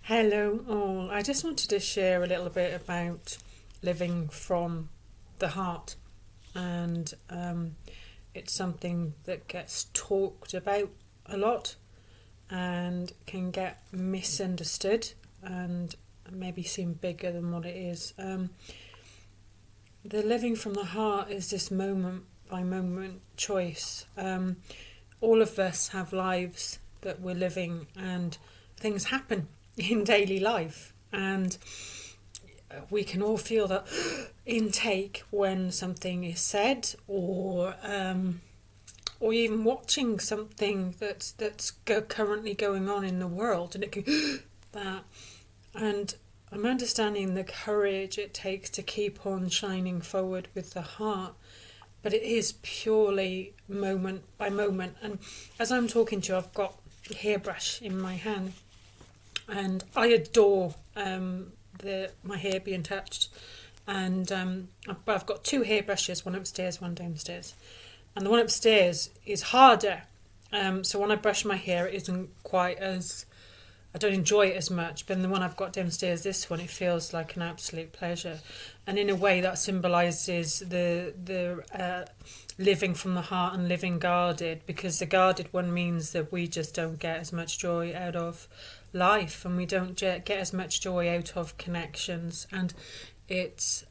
Hello all. I just wanted to share a little bit about living from the heart, and it's something that gets talked about a lot and can get misunderstood and maybe seem bigger than what it is. The living from the heart is this moment by moment choice. All of us have lives that we're living, and things happen in daily life, and we can all feel that intake when something is said, or even watching something that's currently going on in the world, and it can that. And I'm understanding the courage it takes to keep on shining forward with the heart, but it is purely moment by moment. And as I'm talking to you, I've got a hairbrush in my hand, and I adore my hair being touched. And I've got two hairbrushes, one upstairs, one downstairs, and the one upstairs is harder. So when I brush my hair, it isn't quite as, I don't enjoy it as much. But the one I've got downstairs, this one, it feels like an absolute pleasure, and in a way that symbolises the living from the heart and living guarded, because the guarded one means that we just don't get as much joy out of life, and we don't get as much joy out of connections. And it's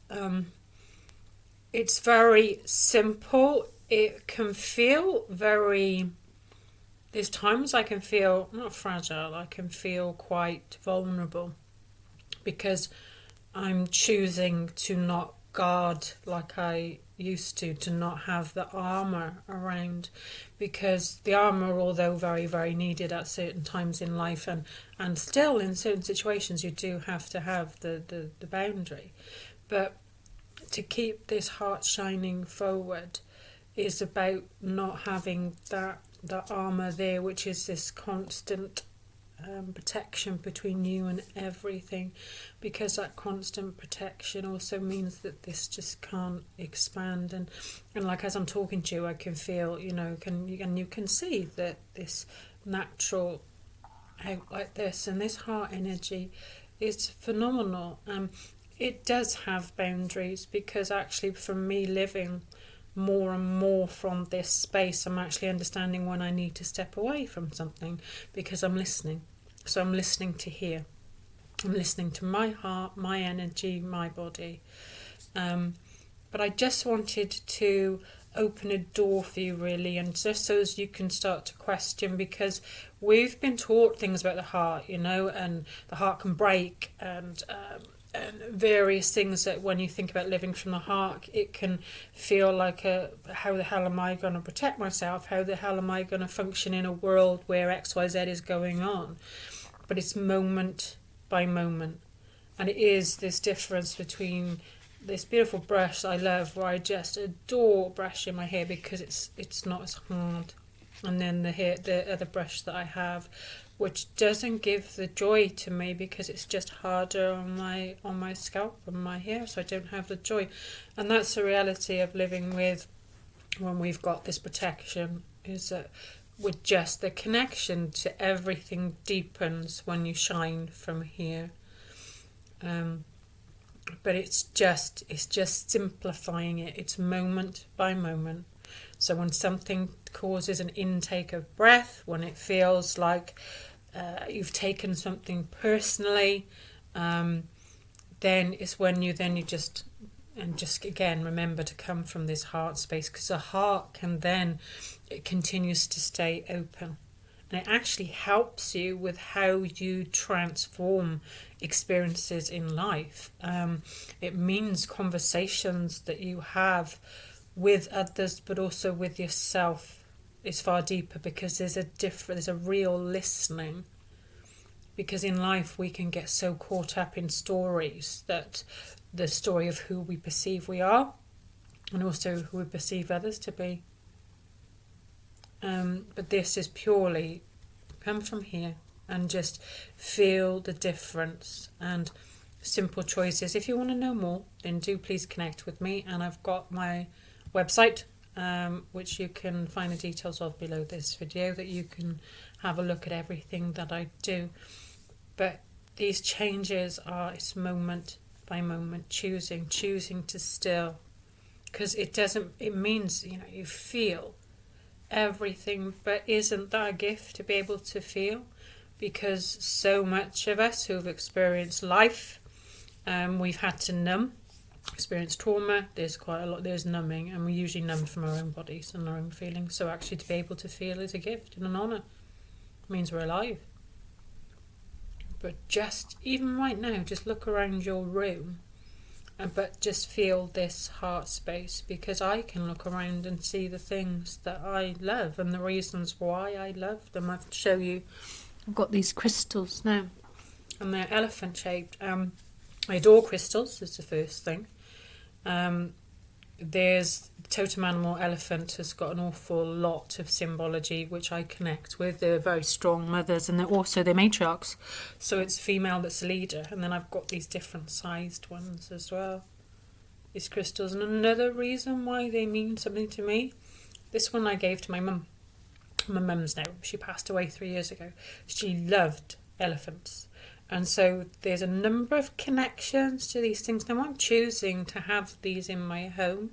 very simple. It can feel very, there's times I can feel not fragile, I can feel quite vulnerable, because I'm choosing to not guard like I used to not have the armour around, because the armour, although very, very needed at certain times in life, and still in certain situations you do have to have the boundary, but to keep this heart shining forward is about not having that armour there, which is this constant protection between you and everything, because that constant protection also means that this just can't expand. And like, as I'm talking to you, I can feel, and you can see that this natural out like this, and this heart energy is phenomenal. It does have boundaries, because actually for me, living more and more from this space, I'm actually understanding when I need to step away from something, because I'm listening. So I'm listening to hear. I'm listening to my heart, my energy, my body. But I just wanted to open a door for you, really, and just so as you can start to question, because we've been taught things about the heart, and the heart can break, and various things that when you think about living from the heart, it can feel like how the hell am I going to protect myself? How the hell am I going to function in a world where XYZ is going on? But it's moment by moment. And it is this difference between this beautiful brush I love, where I just adore brushing my hair because it's not as hard, and then the other brush that I have, which doesn't give the joy to me because it's just harder on my scalp and my hair, so I don't have the joy. And that's the reality of living with, when we've got this protection, is that with just the connection to everything deepens when you shine from here. But it's just simplifying it. It's moment by moment. So when something causes an intake of breath, when it feels like you've taken something personally, then it's when you just again remember to come from this heart space, because the heart it continues to stay open, and it actually helps you with how you transform experiences in life. It means conversations that you have with others, but also with yourself, is far deeper, because there's a real listening. Because in life we can get so caught up in stories, that the story of who we perceive we are, and also who we perceive others to be. But this is purely come from here and just feel the difference, and simple choices. If you want to know more, then do please connect with me, and I've got my website, which you can find the details of below this video, that you can have a look at everything that I do. But these changes are, it's moment by moment, choosing to still, because it means, you feel everything. But isn't that a gift to be able to feel? Because so much of us who've experienced life, we've had to numb, experience trauma. There's quite a lot, there's numbing, and we usually numb from our own bodies and our own feelings. So actually to be able to feel is a gift and an honour. It means we're alive. But just, even right now, just look around your room, but just feel this heart space, because I can look around and see the things that I love and the reasons why I love them. I'll show you. I've got these crystals now, and they're elephant shaped. I adore crystals, is the first thing. There's totem animal elephant has got an awful lot of symbology which I connect with. They're very strong mothers, and they're also they're matriarchs, so it's female that's the leader. And then I've got these different sized ones as well, these crystals. And another reason why they mean something to me, this one I gave to my mum. My mum's now, she passed away 3 years ago. She loved elephants, and so there's a number of connections to these things. Now I'm choosing to have these in my home.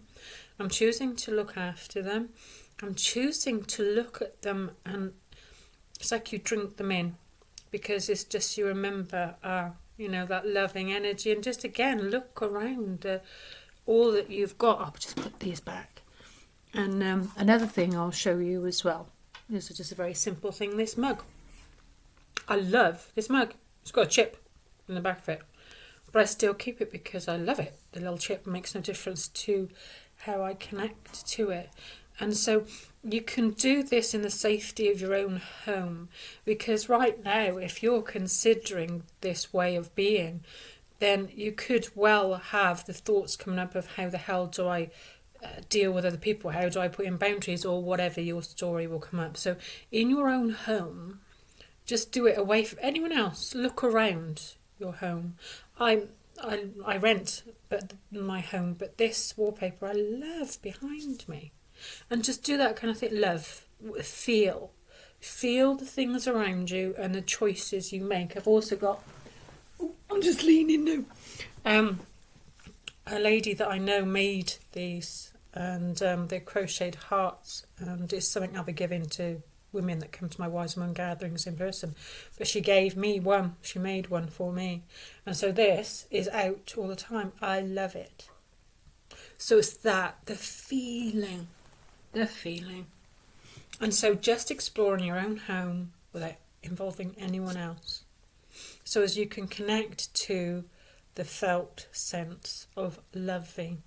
I'm choosing to look after them. I'm choosing to look at them, and it's like you drink them in, because it's just, you remember that loving energy. And just again, look around all that you've got. I'll just put these back. And another thing I'll show you as well, this is just a very simple thing, this mug. I love this mug. It's got a chip in the back of it, but I still keep it because I love it. The little chip makes no difference to how I connect to it. And so you can do this in the safety of your own home, because right now, if you're considering this way of being, then you could well have the thoughts coming up of how the hell do I deal with other people, how do I put in boundaries, or whatever your story will come up. So in your own home, just do it away from anyone else. Look around your home. I rent my home, but this wallpaper I love behind me. And just do that kind of thing. Love, feel the things around you and the choices you make. I've also got, I'm just leaning now. A lady that I know made these, and they're crocheted hearts, and it's something I'll be giving to women that come to my Wise Woman gatherings in person. But she gave me one. She made one for me, and so this is out all the time. I love it. So it's the feeling, and so just exploring your own home without involving anyone else, so as you can connect to the felt sense of loving,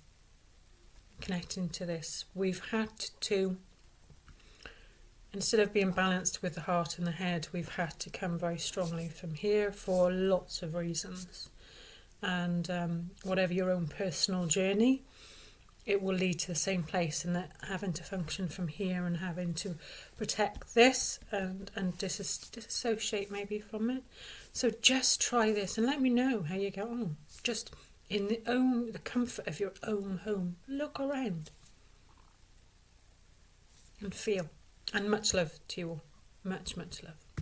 connecting to this. We've had to, instead of being balanced with the heart and the head, we've had to come very strongly from here for lots of reasons. And whatever your own personal journey, it will lead to the same place, and that having to function from here and having to protect this and disassociate maybe from it. So just try this and let me know how you get on. Just in the comfort of your own home, look around and feel. And much love to you all. Much, much love.